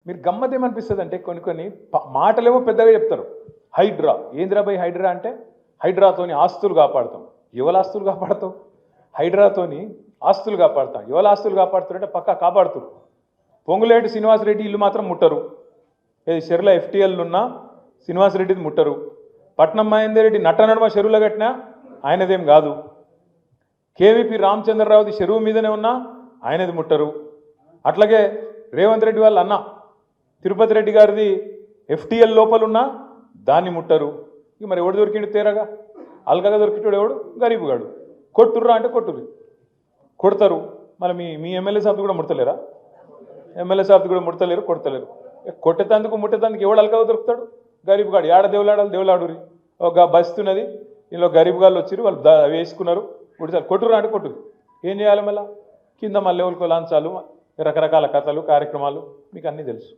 మీరు గమ్మతేమనిపిస్తుంది అంటే కొన్ని కొన్ని మాటలేమో పెద్దగా చెప్తారు. హైడ్రా ఏంద్రా బై హైడ్రా అంటే హైడ్రాతోని ఆస్తులు కాపాడుతాం. ఎవరి ఆస్తులు కాపాడుతాం? హైడ్రాతోని ఆస్తులు కాపాడుతాం. ఎవరి ఆస్తులు కాపాడుతారంటే పక్కా కాపాడుతారు. పొంగులేటి శ్రీనివాసరెడ్డి ఇల్లు మాత్రం ముట్టరు. ఏది చెరువుల ఎఫ్టీఎల్ ఉన్నా శ్రీనివాసరెడ్డిది ముట్టరు. పట్నం మహేందర్ రెడ్డి నట్టనడమ చెరువులో కట్టినా ఆయనదేం కాదు. కేవీపీ రామచంద్రరావుది చెరువు మీదనే ఉన్నా ఆయనది ముట్టరు. అట్లాగే రేవంత్ రెడ్డి వాళ్ళ అన్న తిరుపతి రెడ్డి గారిది ఎఫ్టీఎల్ లోపలున్నా దాన్ని ముట్టరు. ఇక మరి ఎవడు దొరికిండు తేరగా? అల్గగా దొరికిటాడు ఎవడు? గరీబుగాడు. కొట్టుర్రా అంటే కొట్టుర్రి కొడతారు. మళ్ళీ మీ ఎమ్మెల్యే సాబ్ది కూడా ముడతలేరా? ఎమ్మెల్యే సాబ్ది కూడా ముడతలేరు, కొడతలేరు. కొట్టేతందుకు ముట్టేతందుకు ఎవడు అల్గగా దొరుకుతాడు? గరీబుగాడు. ఏడ దేవులాడాలి దేవులాడురి. ఒక బస్తున్నది, ఇందులో గరీబుగాళ్ళు వచ్చి వాళ్ళు వేసుకున్నారు. ఉడిసారు కొట్టుర్రా అంటే కొట్టుర్రి. ఏం చేయాలి మళ్ళీ? కింద మళ్ళీ ఎవరికో లాంచాలు, రకరకాల కథలు కార్యక్రమాలు మీకు అన్నీ తెలుసు.